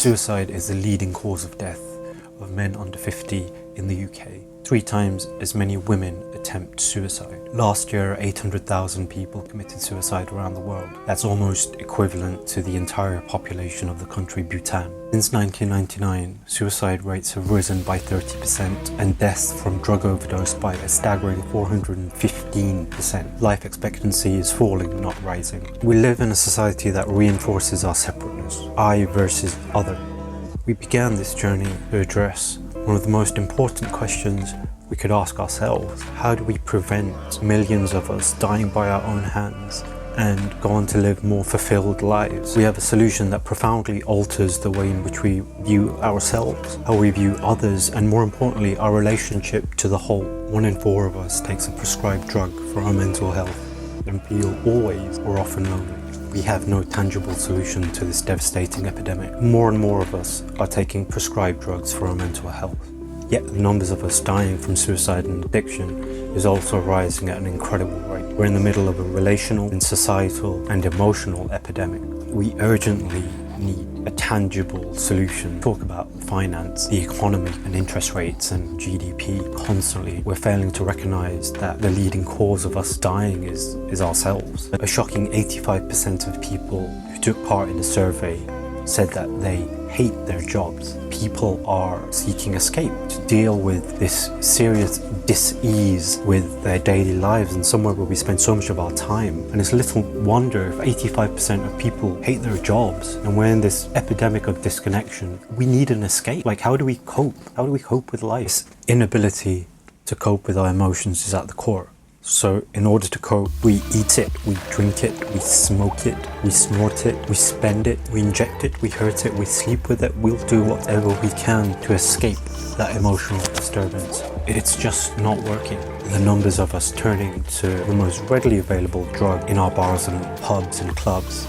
Suicide is the leading cause of death of men under 50 in the UK. 3 times as many women attempt suicide. Last year, 800,000 people committed suicide around the world. That's almost equivalent to the entire population of the country Bhutan. Since 1999, suicide rates have risen by 30% and deaths from drug overdose by a staggering 415%. Life expectancy is falling, not rising. We live in a society that reinforces our separateness, I versus other. We began this journey to address one of the most important questions we could ask ourselves. How do we prevent millions of us dying by our own hands and go on to live more fulfilled lives? We have a solution that profoundly alters the way in which we view ourselves, how we view others, and more importantly, our relationship to the whole. 1 in 4 of us takes a prescribed drug for our mental health and feel always or often lonely. We have no tangible solution to this devastating epidemic. More and more of us are taking prescribed drugs for our mental health. Yet the numbers of us dying from suicide and addiction is also rising at an incredible rate. We're in the middle of a relational and societal and emotional epidemic. We urgently need a tangible solution. Talk about finance, the economy, and interest rates and GDP constantly. We're failing to recognize that the leading cause of us dying is ourselves. A shocking 85% of people who took part in the survey said that they hate their jobs. People are seeking escape to deal with this serious dis-ease with their daily lives and somewhere where we spend so much of our time. And it's little wonder if 85% of people hate their jobs and we're in this epidemic of disconnection. We need an escape. Like, how do we cope? How do we cope with life? This inability to cope with our emotions is at the core. So in order to cope, we eat it, we drink it, we smoke it, we snort it, we spend it, we inject it, we hurt it, we sleep with it. We'll do whatever we can to escape that emotional disturbance. It's just not working. The numbers of us turning to the most readily available drug in our bars and pubs and clubs,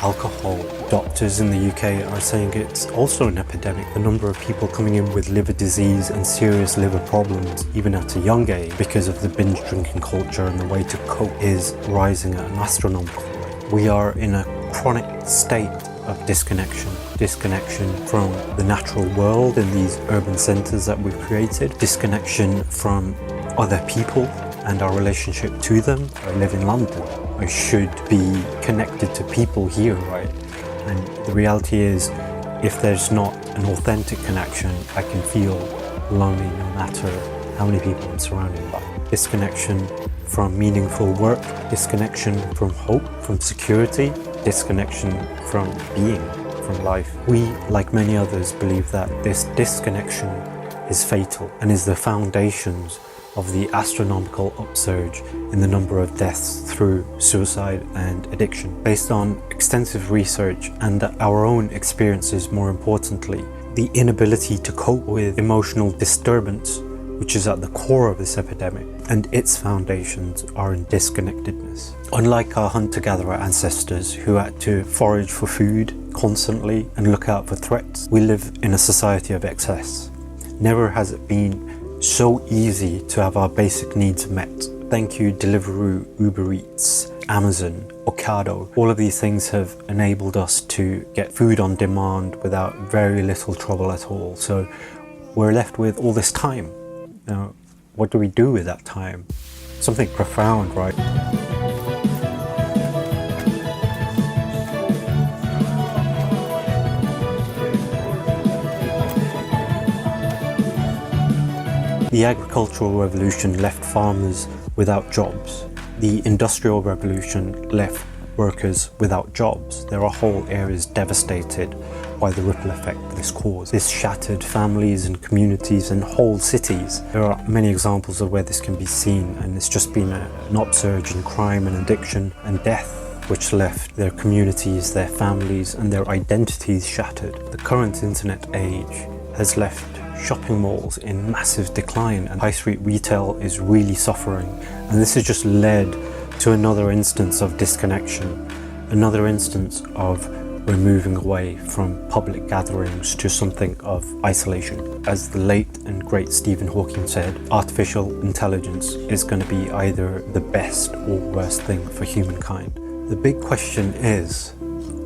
alcohol. Doctors in the UK are saying it's also an epidemic. The number of people coming in with liver disease and serious liver problems, even at a young age, because of the binge drinking culture and the way to cope, is rising at an astronomical rate. We are in a chronic state of disconnection from the natural world in these urban centres that we've created, disconnection from other people and our relationship to them. I live in London. I should be connected to people here, right? And the reality is, if there's not an authentic connection, I can feel lonely no matter how many people I'm surrounded by. Disconnection from meaningful work, disconnection from hope, from security, disconnection from being, from life. We, like many others, believe that this disconnection is fatal and is the foundations of the astronomical upsurge in the number of deaths through suicide and addiction. Based on extensive research and our own experiences, more importantly, the inability to cope with emotional disturbance, which is at the core of this epidemic, and its foundations are in disconnectedness. Unlike our hunter-gatherer ancestors who had to forage for food constantly and look out for threats, we live in a society of excess. Never has it been so easy to have our basic needs met. Thank you Deliveroo, Uber Eats, Amazon, Ocado. All of these things have enabled us to get food on demand without very little trouble at all. So we're left with all this time. Now, what do we do with that time? Something profound, right? The agricultural revolution left farmers without jobs. The industrial revolution left workers without jobs. There are whole areas devastated by the ripple effect this caused. This shattered families and communities and whole cities. There are many examples of where this can be seen, and it's just been an upsurge in crime and addiction and death, which left their communities, their families, and their identities shattered. The current internet age has left shopping malls in massive decline, and high street retail is really suffering. And this has just led to another instance of disconnection, another instance of we're moving away from public gatherings to something of isolation. As the late and great Stephen Hawking said, artificial intelligence is going to be either the best or worst thing for humankind. The big question is,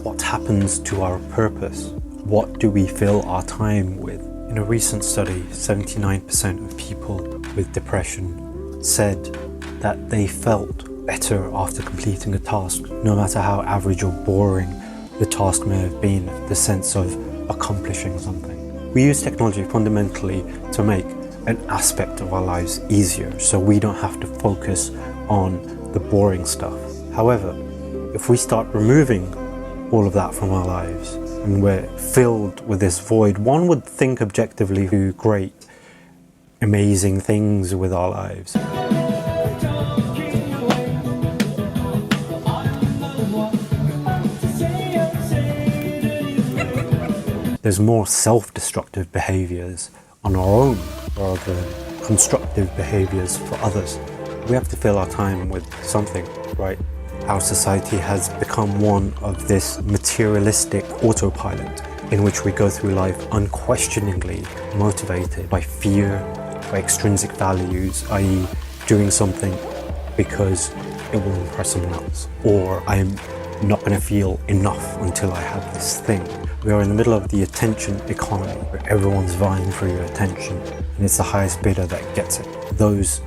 what happens to our purpose? what do we fill our time with? In a recent study, 79% of people with depression said that they felt better after completing a task, no matter how average or boring the task may have been, the sense of accomplishing something. We use technology fundamentally to make an aspect of our lives easier, so we don't have to focus on the boring stuff. However, if we start removing all of that from our lives and we're filled with this void, one would think objectively do great, amazing things with our lives. There's more self-destructive behaviors on our own rather than constructive behaviors for others. We have to fill our time with something, right? Our society has become one of this materialistic autopilot in which we go through life unquestioningly motivated by fear, by extrinsic values, i.e. doing something because it will impress someone else, or I'm not going to feel enough until I have this thing. We are in the middle of the attention economy where everyone's vying for your attention and it's the highest bidder that gets it. Those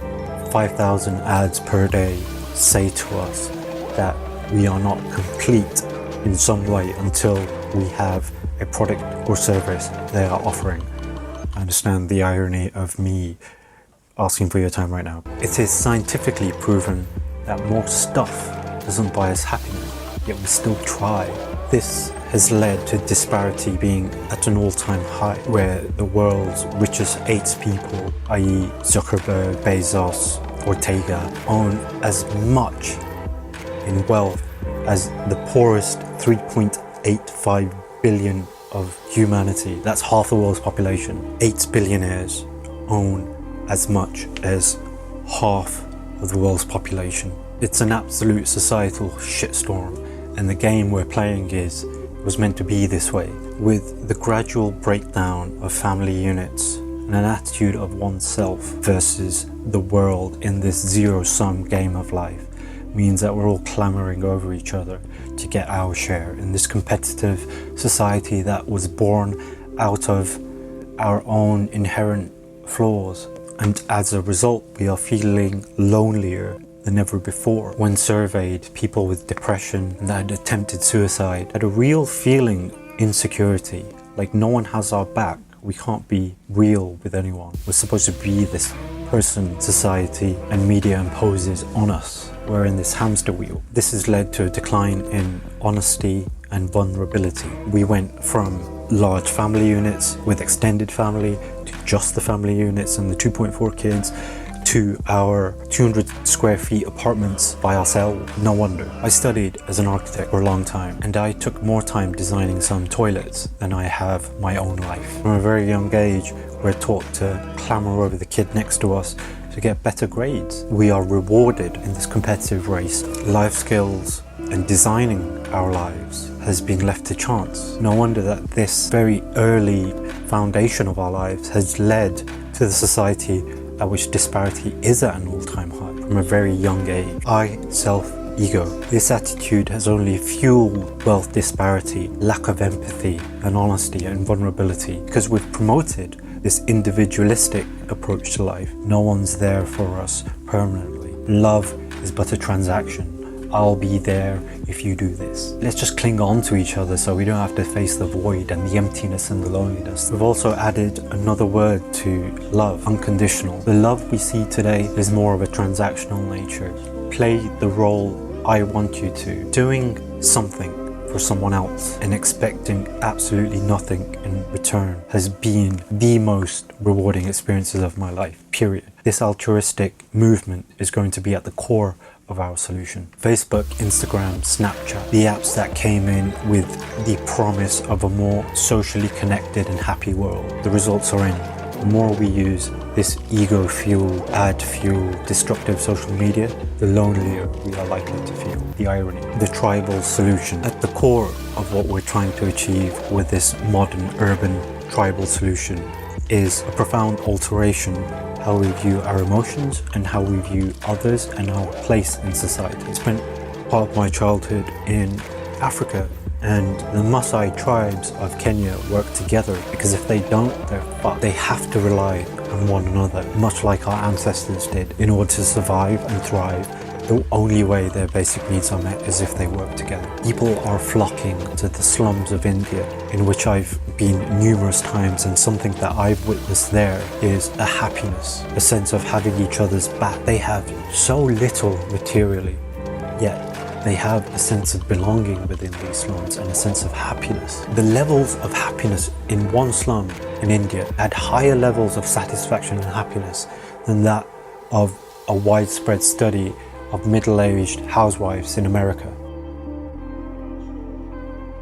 5,000 ads per day say to us that we are not complete in some way until we have a product or service they are offering. I understand the irony of me asking for your time right now. It is scientifically proven that more stuff doesn't buy us happiness, yet we still try. This has led to disparity being at an all-time high, where the world's richest 8 people, i.e. Zuckerberg, Bezos, Ortega, own as much in wealth as the poorest 3.85 billion of humanity. That's half the world's population. 8 billionaires own as much as half of the world's population. It's an absolute societal shitstorm, and the game we're playing was meant to be this way, with the gradual breakdown of family units and an attitude of oneself versus the world in this zero-sum game of life means that we're all clamoring over each other to get our share in this competitive society that was born out of our own inherent flaws. And as a result, we are feeling lonelier than ever before. When surveyed, people with depression and that had attempted suicide had a real feeling insecurity, like no one has our back. We can't be real with anyone. We're supposed to be this person society and media imposes on us. We're in this hamster wheel. This has led to a decline in honesty and vulnerability. We went from large family units with extended family to just the family units and the 2.4 kids to our 200 square feet apartments by ourselves. No wonder. I studied as an architect for a long time, and I took more time designing some toilets than I have my own life. From a very young age, we're taught to clamor over the kid next to us to get better grades. We are rewarded in this competitive race. Life skills and designing our lives has been left to chance. No wonder that this very early foundation of our lives has led to the society at which disparity is at an all-time high from a very young age. I, self, ego. This attitude has only fueled wealth disparity, lack of empathy and honesty and vulnerability, because we've promoted this individualistic approach to life. No one's there for us permanently. Love is but a transaction. I'll be there if you do this. Let's just cling on to each other so we don't have to face the void and the emptiness and the loneliness. We've also added another word to love, unconditional. The love we see today is more of a transactional nature. Play the role I want you to. Doing something for someone else and expecting absolutely nothing in return has been the most rewarding experiences of my life, period. This altruistic movement is going to be at the core of our solution. Facebook, Instagram, Snapchat, the apps that came in with the promise of a more socially connected and happy world. The results are in. The more we use this ego-fueled, ad-fueled, destructive social media, the lonelier we are likely to feel. The irony. The tribal solution. At the core of what we're trying to achieve with this modern, urban, tribal solution is a profound alteration how we view our emotions and how we view others and our place in society. I spent part of my childhood in Africa And the Maasai tribes of Kenya work together because if they don't, they're fucked. They have to rely on one another, much like our ancestors did, in order to survive and thrive. The only way their basic needs are met is if they work together. People are flocking to the slums of India, in which I've been numerous times, and something that I've witnessed there is a happiness, a sense of having each other's back. They have so little materially, yet they have a sense of belonging within these slums and a sense of happiness. The levels of happiness in one slum in India had higher levels of satisfaction and happiness than that of a widespread study of middle-aged housewives in America.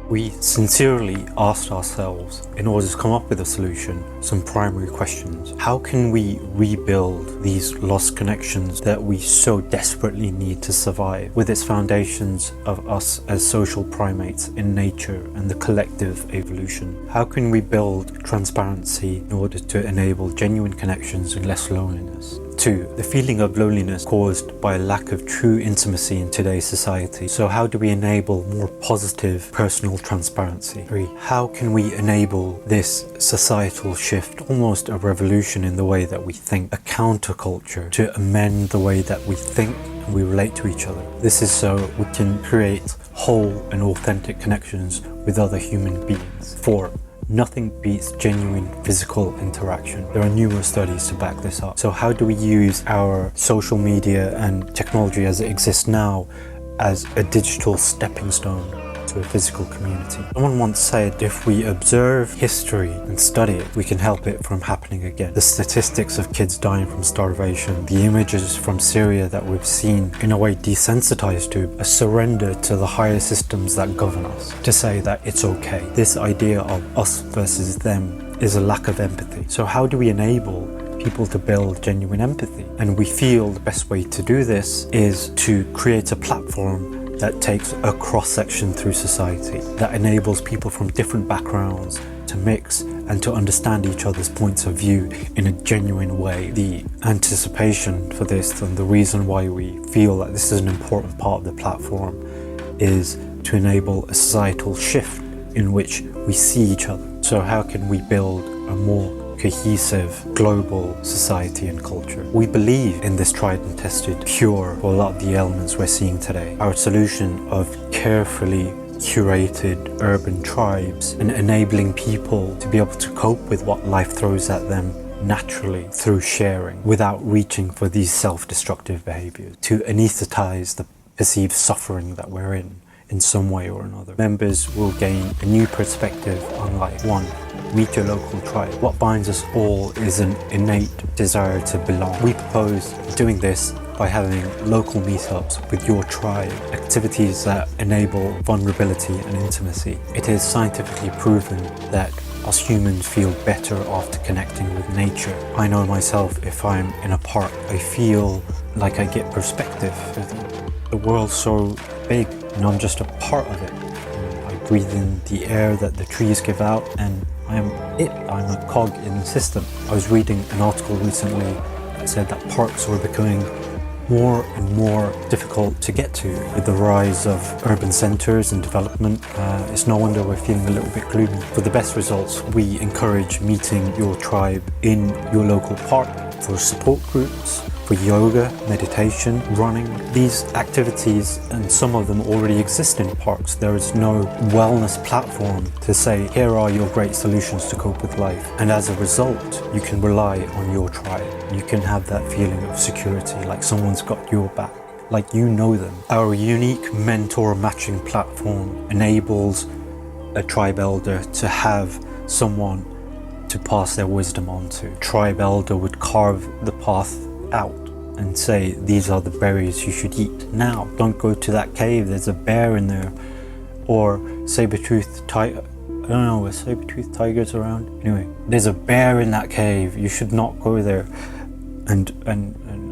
We sincerely asked ourselves, in order to come up with a solution, some primary questions. How can we rebuild these lost connections that we so desperately need to survive, with its foundations of us as social primates in nature and the collective evolution? How can we build transparency in order to enable genuine connections and less loneliness? 2. The feeling of loneliness caused by a lack of true intimacy in today's society. So how do we enable more positive personal transparency? 3. How can we enable this societal shift, almost a revolution in the way that we think, a counterculture to amend the way that we think and we relate to each other? This is so we can create whole and authentic connections with other human beings. 4. Nothing beats genuine physical interaction. There are numerous studies to back this up. So how do we use our social media and technology as it exists now as a digital stepping stone to a physical community? Someone once said, if we observe history and study it, we can help it from happening again. The statistics of kids dying from starvation, the images from Syria that we've seen, in a way desensitized to, a surrender to the higher systems that govern us, to say that it's okay. This idea of us versus them is a lack of empathy. So how do we enable people to build genuine empathy? And we feel the best way to do this is to create a platform that takes a cross-section through society, that enables people from different backgrounds to mix and to understand each other's points of view in a genuine way. The anticipation for this and the reason why we feel that this is an important part of the platform is to enable a societal shift in which we see each other. So how can we build a more cohesive global society and culture? We believe in this tried and tested cure for a lot of the ailments we're seeing today. Our solution of carefully curated urban tribes and enabling people to be able to cope with what life throws at them naturally through sharing without reaching for these self-destructive behaviors, to anesthetize the perceived suffering that we're in some way or another. Members will gain a new perspective on life. 1. Meet your local tribe. What binds us all is an innate desire to belong. We propose doing this by having local meetups with your tribe, activities that enable vulnerability and intimacy. It is scientifically proven that us humans feel better after connecting with nature. I know myself, if I'm in a park, I feel like I get perspective. The world's so big and I'm just a part of it. I breathe in the air that the trees give out and I'm a cog in the system. I was reading an article recently that said that parks are becoming more and more difficult to get to with the rise of urban centres and development. It's no wonder we're feeling a little bit gloomy. For the best results, we encourage meeting your tribe in your local park for support groups, for yoga, meditation, running. These activities, and some of them already exist in parks. There is no wellness platform to say, here are your great solutions to cope with life. And as a result, you can rely on your tribe. You can have that feeling of security, like someone's got your back, like you know them. Our unique mentor matching platform enables a tribe elder to have someone to pass their wisdom on to. Tribe elder would carve the path out and say, these are the berries you should eat. Now, don't go to that cave, there's a bear in there. Or saber-toothed tiger, I don't know, are saber-toothed tigers around? Anyway, there's a bear in that cave, you should not go there. And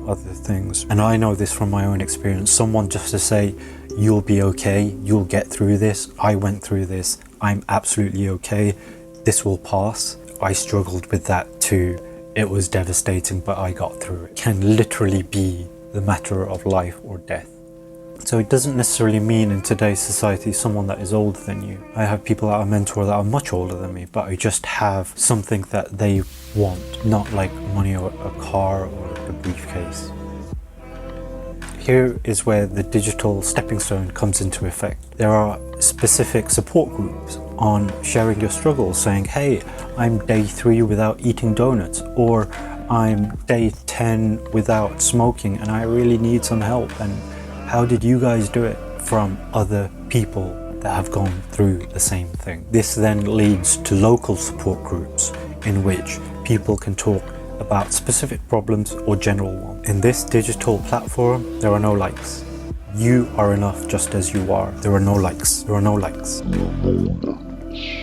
other things. And I know this from my own experience. Someone just to say, you'll be okay, you'll get through this, I went through this, I'm absolutely okay, this will pass. I struggled with that too. It was devastating, but I got through it. Can literally be the matter of life or death. So it doesn't necessarily mean in today's society someone that is older than you. I have people that I mentor that are much older than me, but I just have something that they want, not like money or a car or a briefcase. Here is where the digital stepping stone comes into effect. There are specific support groups on sharing your struggles, saying, hey, I'm day 3 without eating donuts, or I'm day 10 without smoking and I really need some help, and how did you guys do it, from other people that have gone through the same thing. This then leads to local support groups in which people can talk about specific problems or general ones. In this digital platform, there are no likes. You are enough just as you are. There are no likes. There are no likes.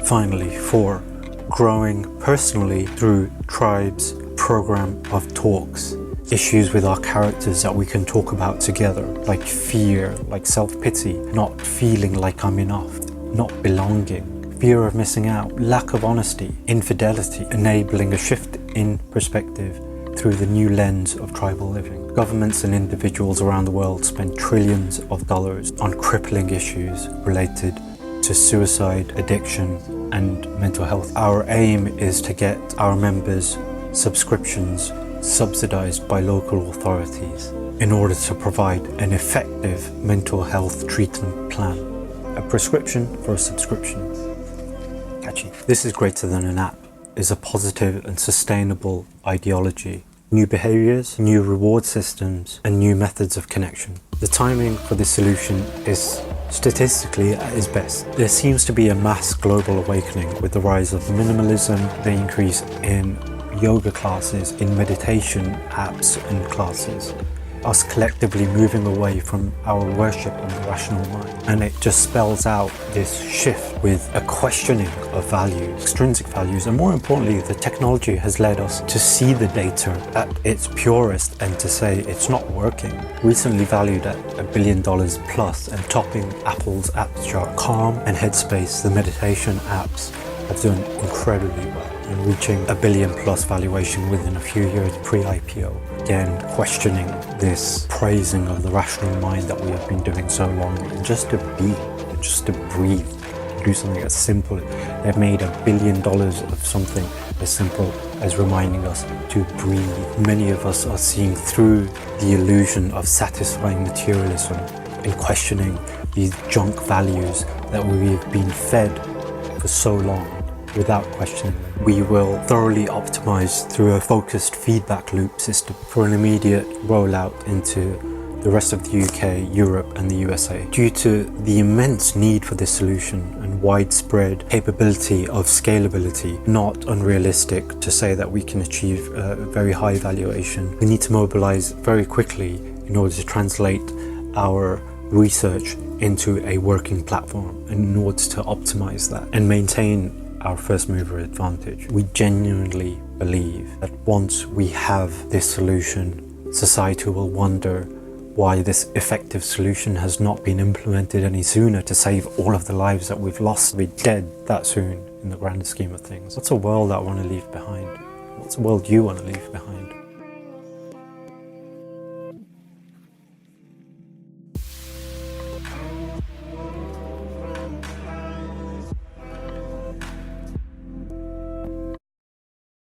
Finally, 4. Growing personally through Tribe's program of talks. Issues with our characters that we can talk about together, like fear, like self-pity, not feeling like I'm enough, not belonging, fear of missing out, lack of honesty, infidelity, enabling a shift in perspective through the new lens of tribal living. Governments and individuals around the world spend trillions of dollars on crippling issues related to suicide, addiction, and mental health. Our aim is to get our members' subscriptions subsidized by local authorities in order to provide an effective mental health treatment plan. A prescription for a subscription. Catchy. This is greater than an app. Is a positive and sustainable ideology. New behaviors, new reward systems, and new methods of connection. The timing for this solution is statistically at its best. There seems to be a mass global awakening with the rise of minimalism, the increase in yoga classes, in meditation apps and classes, us collectively moving away from our worship of the rational mind. And it just spells out this shift with a questioning of values, extrinsic values, and more importantly, the technology has led us to see the data at its purest and to say it's not working. Recently valued at $1 billion plus and topping Apple's App Chart. Calm and Headspace, the meditation apps, have done incredibly well and reaching $1 billion plus valuation within a few years pre-IPO. Again, questioning this praising of the rational mind that we have been doing so long, and just to be, just to breathe, do something as simple. They've made $1 billion of something as simple as reminding us to breathe. Many of us are seeing through the illusion of satisfying materialism and questioning these junk values that we've been fed for so long without questioning them. We will thoroughly optimize through a focused feedback loop system for an immediate rollout into the rest of the UK, Europe and the USA. Due to the immense need for this solution and widespread capability of scalability, not unrealistic to say that we can achieve a very high valuation. We need to mobilize very quickly in order to translate our research into a working platform in order to optimize that and maintain our first mover advantage. We genuinely believe that once we have this solution, society will wonder why this effective solution has not been implemented any sooner to save all of the lives that we've lost. We're dead that soon in the grander scheme of things. What's a world I want to leave behind? What's a world you want to leave behind?